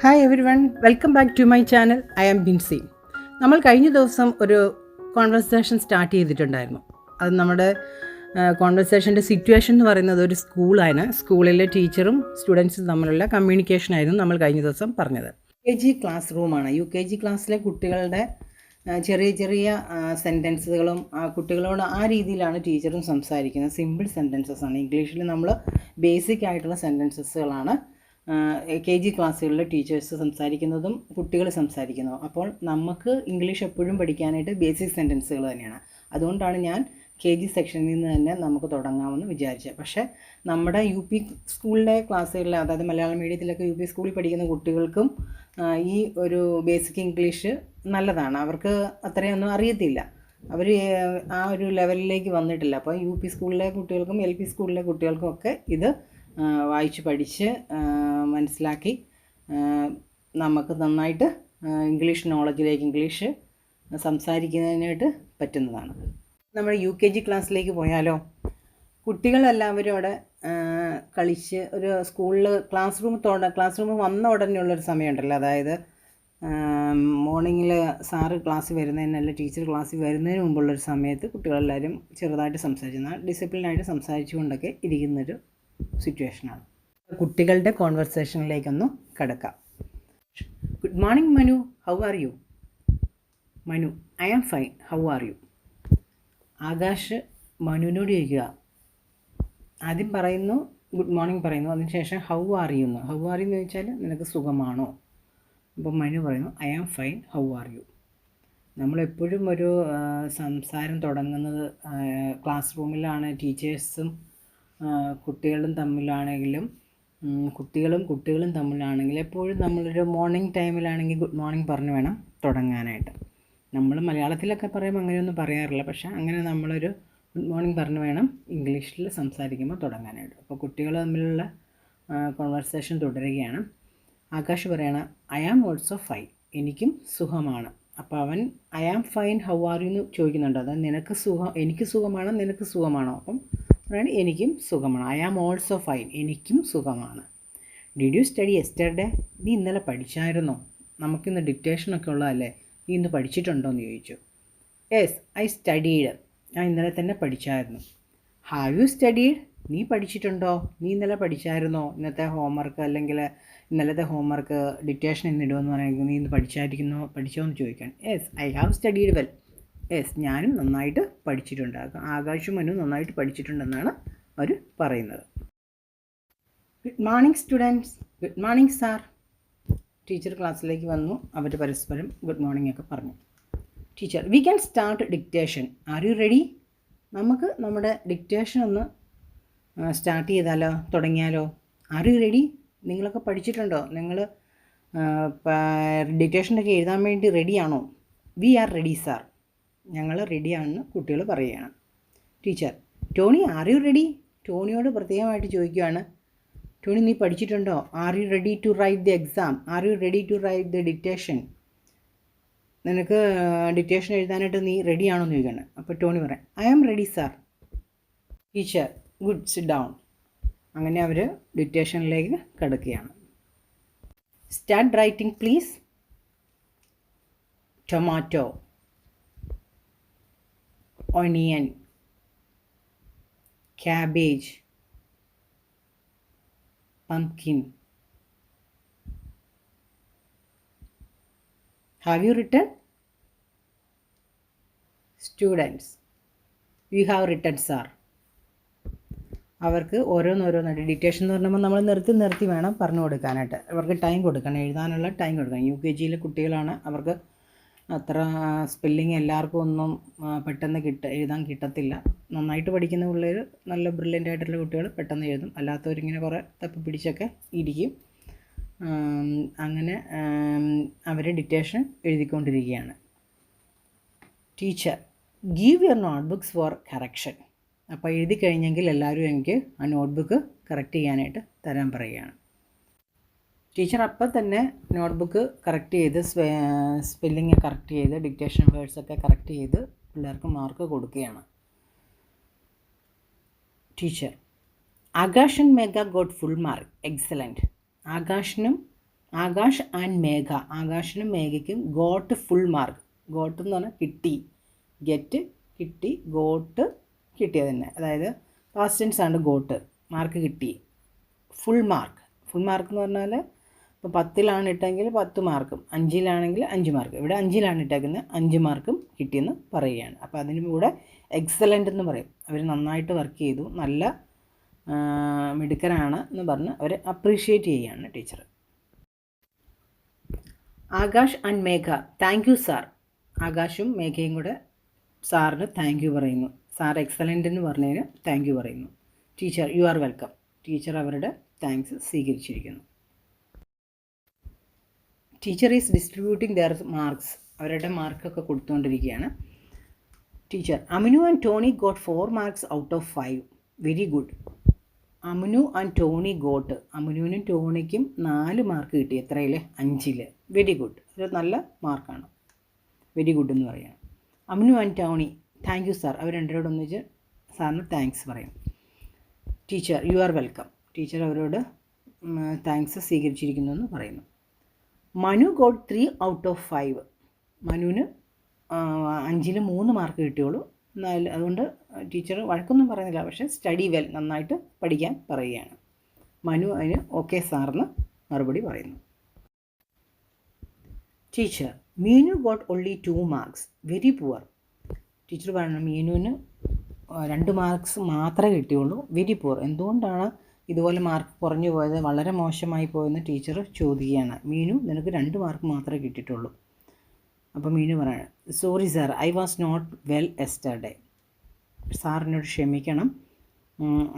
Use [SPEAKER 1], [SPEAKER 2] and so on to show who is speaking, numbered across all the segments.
[SPEAKER 1] Hi everyone, welcome back to my channel. I am Binsi. നമ്മൾ കഴിഞ്ഞ ദിവസം ഒരു കോൺവെർസേഷൻ സ്റ്റാർട്ട് ചെയ്തിട്ടുണ്ടായിരുന്നു. അത് നമ്മുടെ കോൺവെർസേഷൻ്റെ സിറ്റുവേഷൻ എന്ന് പറയുന്നത് ഒരു സ്കൂളാണ്. സ്കൂളിലെ ടീച്ചറും സ്റ്റുഡൻസും തമ്മിലുള്ള കമ്മ്യൂണിക്കേഷനായിരുന്നു നമ്മൾ കഴിഞ്ഞ ദിവസം പറഞ്ഞത്. UKG ക്ലാസ് റൂമാണ്. UKG ക്ലാസ്സിലെ കുട്ടികളുടെ ചെറിയ ചെറിയ സെൻറ്റൻസുകളും കുട്ടികളോട് ആ രീതിയിലാണ് ടീച്ചറും സംസാരിക്കുന്നത്. സിമ്പിൾ സെൻറ്റൻസസ് ആണ്. ഇംഗ്ലീഷിൽ നമ്മൾ ബേസിക് ആയിട്ടുള്ള സെൻറ്റൻസസുകളാണ് KG ക്ലാസ്സുകളിലെ ടീച്ചേഴ്സ് സംസാരിക്കുന്നതും കുട്ടികൾ സംസാരിക്കുന്നതും. അപ്പോൾ നമുക്ക് ഇംഗ്ലീഷ് എപ്പോഴും പഠിക്കാനായിട്ട് ബേസിക് സെൻറ്റൻസുകൾ തന്നെയാണ്. അതുകൊണ്ടാണ് ഞാൻ KG സെക്ഷനിൽ നിന്ന് തന്നെ നമുക്ക് തുടങ്ങാമെന്ന് വിചാരിച്ചത്. പക്ഷേ നമ്മുടെ UP സ്കൂളിലെ ക്ലാസ്സുകളിൽ, അതായത് മലയാളം മീഡിയത്തിലൊക്കെ UP സ്കൂളിൽ പഠിക്കുന്ന കുട്ടികൾക്കും ഈ ഒരു ബേസിക് ഇംഗ്ലീഷ് നല്ലതാണ്. അവർക്ക് അത്രയൊന്നും അറിയത്തില്ല, അവർ ആ ഒരു ലെവലിലേക്ക് വന്നിട്ടില്ല. അപ്പോൾ UP സ്കൂളിലെ കുട്ടികൾക്കും LP സ്കൂളിലെ കുട്ടികൾക്കും ഒക്കെ ഇത് വായിച്ച് പഠിച്ച് മനസ്സിലാക്കി നമുക്ക് നന്നായിട്ട് ഇംഗ്ലീഷ് നോളജിലേക്ക്, ഇംഗ്ലീഷ് സംസാരിക്കുന്നതിനായിട്ട് പറ്റുന്നതാണ്. നമ്മൾ UKG ക്ലാസ്സിലേക്ക് പോയാലോ. കുട്ടികളെല്ലാവരും അവിടെ കളിച്ച് ഒരു സ്കൂളിൽ ക്ലാസ് റൂം വന്ന ഉടനെയുള്ളൊരു സമയമുണ്ടല്ലോ, അതായത് മോർണിംഗിൽ സാറ് ക്ലാസ്സിൽ വരുന്നതിനല്ല, ടീച്ചർ ക്ലാസ്സിൽ വരുന്നതിന് മുമ്പുള്ളൊരു സമയത്ത് കുട്ടികളെല്ലാവരും ചെറുതായിട്ട് സംസാരിക്കുന്ന, ഡിസിപ്ലിനായിട്ട് സംസാരിച്ചുകൊണ്ടൊക്കെ ഇരിക്കുന്നൊരു സിറ്റുവേഷനാണ്. കുട്ടികളുടെ കോൺവെർസേഷനിലേക്കൊന്ന് കിടക്കാം. Good morning Manu, how are you? Manu: I am fine, how are you? Akash മനുവിനോട് ചോദിക്കുക. ആദ്യം പറയുന്നു ഗുഡ് മോർണിംഗ് പറയുന്നു, അതിനുശേഷം ഹൗ ആർ യു എന്ന്. ഹൗ ആർ യു എന്ന് ചോദിച്ചാൽ നിനക്ക് സുഖമാണോ? അപ്പോൾ മനു പറയുന്നു I am fine, how are you. നമ്മളെപ്പോഴും ഒരു സംസാരം തുടങ്ങുന്നത് ക്ലാസ് റൂമിലാണ്. ടീച്ചേഴ്സും കുട്ടികളും തമ്മിലാണെങ്കിലും, കുട്ടികളും തമ്മിലാണെങ്കിൽ എപ്പോഴും നമ്മളൊരു മോർണിംഗ് ടൈമിലാണെങ്കിൽ ഗുഡ് മോർണിംഗ് പറഞ്ഞു വേണം തുടങ്ങാനായിട്ട്. നമ്മൾ മലയാളത്തിലൊക്കെ പറയുമ്പോൾ അങ്ങനെയൊന്നും പറയാറില്ല, പക്ഷേ അങ്ങനെ നമ്മളൊരു ഗുഡ് മോർണിംഗ് പറഞ്ഞു വേണം ഇംഗ്ലീഷിൽ സംസാരിക്കുമ്പോൾ തുടങ്ങാനായിട്ട്. അപ്പോൾ കുട്ടികൾ തമ്മിലുള്ള കോൺവെർസേഷൻ തുടരുകയാണ്. ആകാശ് പറയണം ഐ ആം ഓൾസോ ഫൈൻ, എനിക്കും സുഖമാണ്. അപ്പോൾ അവൻ I am fine, how are you എന്ന് ചോദിക്കുന്നുണ്ട്. അത് എനിക്ക് സുഖമാണോ നിനക്ക് സുഖമാണോ? അപ്പം പറയണം എനിക്കും സുഖമാണ്. ഐ ആം ഓൾസോ ഫൈൻ, എനിക്കും സുഖമാണ്. Did you study yesterday? നീ ഇന്നലെ പഠിച്ചായിരുന്നോ? നമുക്കിന്ന് ഡിക്റ്റേഷനൊക്കെ ഉള്ളതല്ലേ, നീ ഇന്ന് പഠിച്ചിട്ടുണ്ടോ എന്ന് ചോദിച്ചു. യെസ് ഐ സ്റ്റഡീഡ്, ഞാൻ ഇന്നലെ തന്നെ പഠിച്ചായിരുന്നു. Have you studied? നീ പഠിച്ചിട്ടുണ്ടോ? നീ ഇന്നലെ പഠിച്ചായിരുന്നോ? ഇന്നത്തെ ഹോംവർക്ക് അല്ലെങ്കിൽ ഇന്നലത്തെ ഹോംവർക്ക് ഡിക്റ്റേഷൻ ഇന്നിടുമെന്ന് പറയുമ്പോൾ നീ ഇന്ന് പഠിച്ചോ എന്ന് ചോദിക്കാൻ. Yes I have studied well, yes ഞാനും നന്നായിട്ട് പഠിച്ചിട്ടുണ്ട്. ആകാശും മനു നന്നായിട്ട് പഠിച്ചിട്ടുണ്ടെന്നാണ് അവർ പറയുന്നത്. Good morning students. Good morning sir. Teacher ക്ലാസ്സിലേക്ക് വന്നു. അവർ പരസ്പരം ഗുഡ് മോർണിംഗ് ഒക്കെ പറഞ്ഞു. Teacher: we can start dictation, R you ready? നമുക്ക് നമ്മുടെ ഡിക്റ്റേഷൻ ഒന്ന് സ്റ്റാർട്ട് ചെയ്താലോ, തുടങ്ങിയാലോ? R you ready? നിങ്ങളൊക്കെ പഠിച്ചിട്ടുണ്ടോ? നിങ്ങൾ ഡിക്റ്റേഷനൊക്കെ എഴുതാൻ വേണ്ടി റെഡിയാണോ? വി ആർ റെഡി സാർ, ഞങ്ങൾ റെഡിയാണെന്ന് കുട്ടികൾ പറയുകയാണ്. Teacher: Tony are you ready? ടോണിയോട് പ്രത്യേകമായിട്ട് ചോദിക്കുകയാണ്. ടോണി നീ പഠിച്ചിട്ടുണ്ടോ? Are you ready to write the exam? Are you ready to write the dictation? നിനക്ക് ഡിക്റ്റേഷൻ എഴുതാനായിട്ട് നീ റെഡിയാണോ എന്ന് ചോദിക്കുകയാണ്. അപ്പോൾ ടോണി പറയാം I am ready sir. Teacher: good, sit down. അങ്ങനെ അവർ ഡിക്റ്റേഷനിലേക്ക് കിടക്കുകയാണ്. Start writing please. Tomato, onion, cabbage, pumpkin. Have you written? Students: we have written sir. അവർക്ക് ഓരോന്നോരോന്നായിട്ട് ഡിക്റ്റേഷൻ എന്ന് പറയുമ്പോൾ നമ്മൾ നിർത്തി വേണം പറഞ്ഞു കൊടുക്കാനായിട്ട്. അവർക്ക് ടൈം കൊടുക്കണം, എഴുതാനുള്ള ടൈം കൊടുക്കണം. UKGയിലെ കുട്ടികളാണ്, അവർക്ക് അത്ര സ്പെല്ലിങ് എല്ലാവർക്കും ഒന്നും പെട്ടെന്ന് എഴുതാൻ കിട്ടത്തില്ല. നന്നായിട്ട് പഠിക്കുന്ന പിള്ളേർ, നല്ല ബ്രില്യൻ്റ് ആയിട്ടുള്ള കുട്ടികൾ പെട്ടെന്ന് എഴുതും. അല്ലാത്തവരിങ്ങനെ കുറേ തപ്പി പിടിച്ചൊക്കെ ഇരിക്കും. അങ്ങനെ അവർ ഡിക്റ്റേഷൻ എഴുതിക്കൊണ്ടിരിക്കുകയാണ്. Teacher: give your notebooks for correction. അപ്പോൾ എഴുതി കഴിഞ്ഞെങ്കിൽ എല്ലാവരും എനിക്ക് ആ നോട്ട്ബുക്ക് കറക്റ്റ് ചെയ്യാനായിട്ട് തരാൻ പറയുകയാണ്. ടീച്ചർ അപ്പം തന്നെ നോട്ട്ബുക്ക് കറക്റ്റ് ചെയ്ത് സ്പെല്ലിങ് കറക്റ്റ് ചെയ്ത് ഡിക്റ്റേഷൻ വേർഡ്സൊക്കെ കറക്റ്റ് ചെയ്ത് പിള്ളേർക്ക് മാർക്ക് കൊടുക്കുകയാണ്. Teacher: Akash and Megha got full mark, excellent. ആകാശിനും ആകാശ് ആൻഡ് മേഘ, ആകാശിനും മേഘയ്ക്കും ഗോട്ട് ഫുൾ മാർക്ക്. ഗോട്ട് എന്ന് പറഞ്ഞാൽ കിട്ടി, ഗെറ്റ് കിട്ടി, ഗോട്ട് കിട്ടിയത് തന്നെ, അതായത് പാസ്റ്റ് ടെൻസ് ആണ് ഗോട്ട്, മാർക്ക് കിട്ടി. ഫുൾ മാർക്ക്, ഫുൾ മാർക്ക് എന്ന് പറഞ്ഞാൽ ഇപ്പോൾ 10ലാണ് ഇട്ടെങ്കിൽ 10 മാർക്കും, 5ലാണെങ്കിൽ 5 മാർക്ക്. ഇവിടെ 5ലാണ് ഇട്ടേക്കുന്നത്, 5 മാർക്കും കിട്ടിയെന്ന് പറയുകയാണ്. അപ്പോൾ അതിനും കൂടെ എക്സലൻ്റ് എന്ന് പറയും. അവർ നന്നായിട്ട് വർക്ക് ചെയ്തു, നല്ല മിടുക്കനാണ് എന്ന് പറഞ്ഞ് അവരെ അപ്രീഷിയേറ്റ് ചെയ്യുകയാണ് teacher. Akash and Megha thank you sir. ആകാശും മേഘയും കൂടെ സാറിന് താങ്ക് യു പറയുന്നു. സാർ എക്സലൻ്റ് എന്ന് പറഞ്ഞതിന് താങ്ക് യു പറയുന്നു. Teacher you are welcome. Teacher അവരുടെ താങ്ക്സ് സ്വീകരിച്ചിരിക്കുന്നു. Teacher is distributing their marks, അവരുടെ മാർക്കൊക്കെ കൊടുത്തുകൊണ്ടിരിക്കുകയാണ്. Teacher Aminu and Tony got 4 marks out of 5. Very good. Aminu and Tony got, അമിനുവിനും ടോണിക്കും 4 മാർക്ക് കിട്ടി. എത്രയിൽ? 5ൽ. വെരി ഗുഡ്, ഒരു നല്ല മാർക്കാണ്. വെരി ഗുഡ് എന്ന് പറയുകയാണ്. Aminu and Tony thank you sir, അവർ രണ്ടുപേരോട് ഒന്നിച്ച് സാറിന് താങ്ക്സ് പറയും. Teacher you are welcome. Teacher അവരോട് താങ്ക്സ് സ്വീകരിച്ചിരിക്കുന്നു എന്ന് പറയുന്നു. Manu got 3 out of 5. മനുവിന് 5ൽ 3 മാർക്ക് കിട്ടിയുള്ളൂ. അതുകൊണ്ട് ടീച്ചർ വഴക്കൊന്നും പറയുന്നില്ല, പക്ഷേ സ്റ്റഡി വെൽ, നന്നായിട്ട് പഠിക്കാൻ പറയുകയാണ്. മനു അതിന് ഓക്കെ സാറിന് മറുപടി പറയുന്നു. Teacher Meenu got only 2 marks, very poor. Teacher പറയണം മീനുവിന് 2 മാർക്സ് മാത്രമേ കിട്ടിയുള്ളൂ, വെരി പുവർ. എന്തുകൊണ്ടാണ് ഇതുപോലെ മാർക്ക് കുറഞ്ഞു പോയത്, വളരെ മോശമായി പോയെന്ന് ടീച്ചർ ചോദിക്കുകയാണ്. മീനു നിനക്ക് 2 മാർക്ക് മാത്രമേ കിട്ടിയിട്ടുള്ളൂ. അപ്പോൾ മീനു പറയാണ് sorry sir, I was not well yesterday. സാറിനോട് ക്ഷമിക്കണം,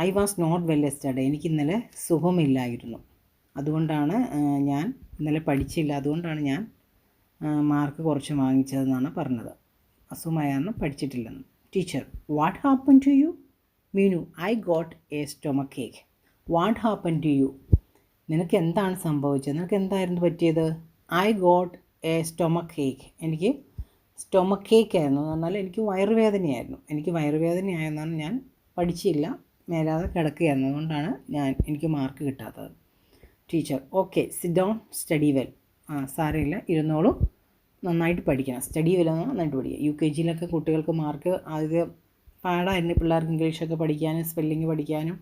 [SPEAKER 1] I was not well yesterday, എനിക്ക് ഇന്നലെ സുഖമില്ലായിരുന്നു, അതുകൊണ്ടാണ് ഞാൻ ഇന്നലെ പഠിച്ചില്ല, അതുകൊണ്ടാണ് ഞാൻ മാർക്ക് കുറച്ച് വാങ്ങിച്ചതെന്നാണ് പറഞ്ഞത്. അസുഖമായാണ് പഠിച്ചിട്ടില്ലെന്ന്. Teacher what happen to you? Meenu I got a stomach ache. What happen to you? നിനക്ക് എന്താണ് സംഭവിച്ചത്, നിനക്ക് എന്തായിരുന്നു പറ്റിയത്? I got a stomach ache, എനിക്ക് സ്റ്റൊമക്ക് ഏക്ക് ആയിരുന്നു എന്ന് പറഞ്ഞാൽ എനിക്ക് വയറുവേദനയായിരുന്നു. എനിക്ക് വയറുവേദനയായെന്നാണ് ഞാൻ പഠിച്ചില്ല, മേലാതെ കിടക്കുകയായിരുന്നു, അതുകൊണ്ടാണ് എനിക്ക് മാർക്ക് കിട്ടാത്തത്. Teacher okay sit down study well. സാരമില്ല, ഇരുന്നോളൂ, നന്നായിട്ട് പഠിക്കണം. സ്റ്റഡി വെൽ എന്ന് നന്നായിട്ട് പഠിക്കുക. UKG കുട്ടികൾക്ക് മാർക്ക് ആദ്യം പാടായിരുന്നു, പിള്ളേർക്ക് ഇംഗ്ലീഷൊക്കെ പഠിക്കാനും സ്പെല്ലിങ് പഠിക്കാനും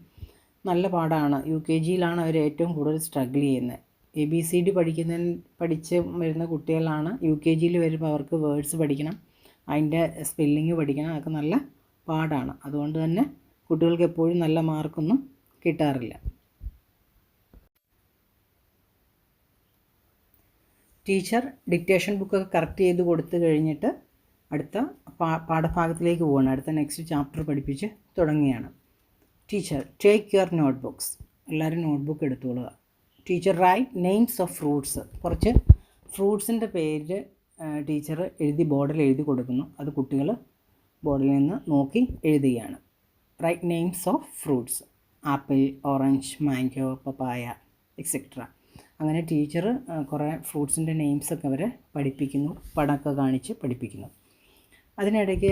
[SPEAKER 1] നല്ല പാടാണ്. UKG അവർ ഏറ്റവും കൂടുതൽ സ്ട്രഗിൾ ചെയ്യുന്നത്. ABCD പഠിച്ച് വരുന്ന കുട്ടികളാണ് UKG വരുമ്പോൾ അവർക്ക് വേർഡ്സ് പഠിക്കണം, അതിൻ്റെ സ്പെല്ലിങ് പഠിക്കണം, അതൊക്കെ നല്ല പാടാണ്. അതുകൊണ്ട് തന്നെ കുട്ടികൾക്ക് എപ്പോഴും നല്ല മാർക്കൊന്നും കിട്ടാറില്ല. ടീച്ചർ ഡിക്റ്റേഷൻ ബുക്കൊക്കെ കറക്റ്റ് ചെയ്ത് കൊടുത്തു കഴിഞ്ഞിട്ട് അടുത്ത പാഠഭാഗത്തിലേക്ക് പോവുകയാണ്. അടുത്ത നെക്സ്റ്റ് ചാപ്റ്റർ പഠിപ്പിച്ച് തുടങ്ങുകയാണ്. Teacher take your note books, എല്ലാവരും നോട്ട്ബുക്ക് എടുത്തോളുക. Teacher write names of fruits, കുറച്ച് ഫ്രൂട്ട്സിൻ്റെ പേര് ടീച്ചർ ബോർഡിൽ എഴുതി കൊടുക്കുന്നു. അത് കുട്ടികൾ ബോർഡിൽ നിന്ന് നോക്കി എഴുതുകയാണ്. Write names of fruits, apple, orange, mango, papaya etcetera. അങ്ങനെ ടീച്ചർ കുറേ ഫ്രൂട്ട്സിൻ്റെ നെയിംസൊക്കെ അവരെ പഠിപ്പിക്കുന്നു, പടമൊക്കെ കാണിച്ച് പഠിപ്പിക്കുന്നു. അതിനിടയ്ക്ക്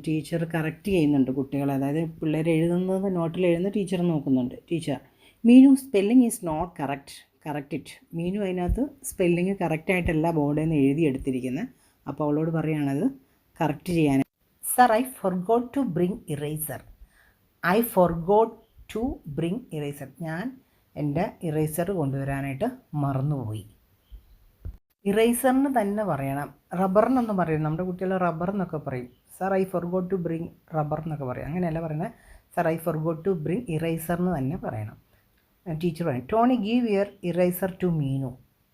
[SPEAKER 1] ടീച്ചർ കറക്റ്റ് ചെയ്യുന്നുണ്ട് കുട്ടികളെ, അതായത് പിള്ളേർ എഴുതുന്നത് നോട്ടിൽ എഴുതുന്ന ടീച്ചർ നോക്കുന്നുണ്ട്. Teacher Meenu spelling is not correct it. Meenu അതിനകത്ത് സ്പെല്ലിങ് കറക്റ്റായിട്ടല്ല ബോർഡിൽ നിന്ന് എഴുതിയെടുത്തിരിക്കുന്നത്. അപ്പോൾ അവളോട് പറയുകയാണത് കറക്റ്റ് ചെയ്യാൻ. Sir I forgot to bring eraser. I forgot to bring eraser, ഞാൻ എൻ്റെ ഇറേസർ കൊണ്ടുവരാനായിട്ട് മറന്നുപോയി. ഇറേസറിന് തന്നെ പറയണം, റബ്ബറിനൊന്നും പറയും. നമ്മുടെ കുട്ടികൾ റബ്ബർ എന്നൊക്കെ പറയും. Sir I forgot to bring rubber എന്നൊക്കെ പറയും. അങ്ങനെയല്ല പറയുന്നത്, sir I forgot to bring ഇറേസറിന് തന്നെ പറയണം. ടീച്ചർ പറയും Tony give your eraser to Meenu.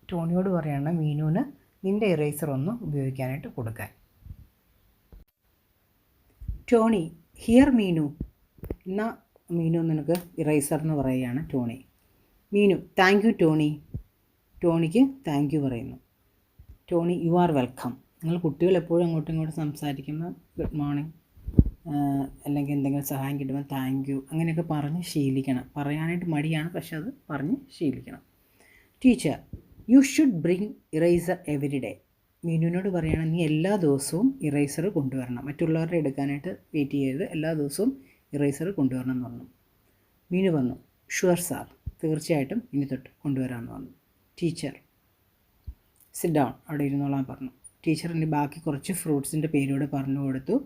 [SPEAKER 1] ടോണിയോട് പറയണം മീനുവിന് നിൻ്റെ ഇറേസർ ഒന്ന് ഉപയോഗിക്കാനായിട്ട് കൊടുക്കാൻ. ടോണി ഹിയർ മീനു, എന്നാൽ മീനു നിനക്ക് ഇറേസർ എന്ന് പറയുകയാണ് ടോണി. Meenu thank you Tony. ടോണിക്ക് താങ്ക് യു പറയുന്നു. Tony you are welcome. നിങ്ങൾ കുട്ടികൾ എപ്പോഴും അങ്ങോട്ടും ഇങ്ങോട്ടും സംസാരിക്കുമ്പോൾ ഗുഡ് മോർണിംഗ് അല്ലെങ്കിൽ എന്തെങ്കിലും സഹായം കിട്ടുമ്പോൾ താങ്ക് യു അങ്ങനെയൊക്കെ പറഞ്ഞ് ശീലിക്കണം. പറയാനായിട്ട് മടിയാണ്, പക്ഷെ അത് പറഞ്ഞ് ശീലിക്കണം. Teacher you should bring eraser every day. മീനുവിനോട് പറയുകയാണ് നീ എല്ലാ ദിവസവും ഇറേസർ കൊണ്ടുവരണം, മറ്റുള്ളവരുടെ എടുക്കാനായിട്ട് വെയിറ്റ് ചെയ്യരുത്, എല്ലാ ദിവസവും ഇറേസർ കൊണ്ടുവരണം എന്ന് പറഞ്ഞു. മീനു പറഞ്ഞു ഷുവർ സാർ, തീർച്ചയായിട്ടും ഇനി തൊട്ട് കൊണ്ടുവരാമെന്ന് പറഞ്ഞു. ടീച്ചർ സിറ്റ് ഡൗൺ, അവിടെ ഇരുന്നോളാൻ പറഞ്ഞു. ടീച്ചറിന് ബാക്കി കുറച്ച് ഫ്രൂട്ട്സിൻ്റെ പേരൂടെ പറഞ്ഞു കൊടുത്തു.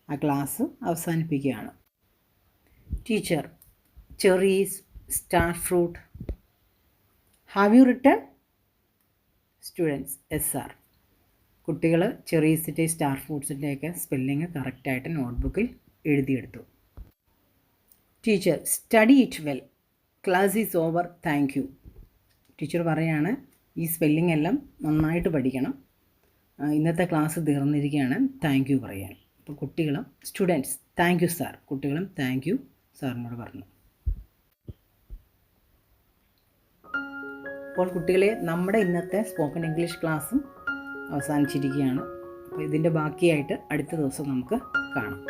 [SPEAKER 1] ആ ക്ലാസ് അവസാനിപ്പിക്കുകയാണ്. Teacher cherries, star fruit. Have you written? Students yes sir. കുട്ടികൾ ചെറീസിൻ്റെ സ്റ്റാർ ഫ്രൂട്ട്സിൻ്റെയൊക്കെ സ്പെല്ലിങ് കറക്റ്റായിട്ട് നോട്ട്ബുക്കിൽ എഴുതിയെടുത്തു. Teacher study it well, class is over, thank you. Teacher പറയാണ് ഈ സ്പെല്ലിംഗ് എല്ലാം നന്നായിട്ട് പഠിക്കണം, ഇന്നത്തെ ക്ലാസ് തീർന്നിരിക്കുകയാണ്, താങ്ക് യു പറയാൻ. അപ്പോൾ കുട്ടികളും സ്റ്റുഡൻസ് താങ്ക് യു സാർ, കുട്ടികളും താങ്ക് യു സാറിനോട് പറഞ്ഞു. അപ്പോൾ കുട്ടികളെ, നമ്മുടെ ഇന്നത്തെ സ്പോക്കൺ ഇംഗ്ലീഷ് ക്ലാസ്സും അവസാനിച്ചിരിക്കുകയാണ്. അപ്പോൾ ഇതിൻ്റെ ബാക്കിയായിട്ട് അടുത്ത ദിവസം നമുക്ക് കാണാം.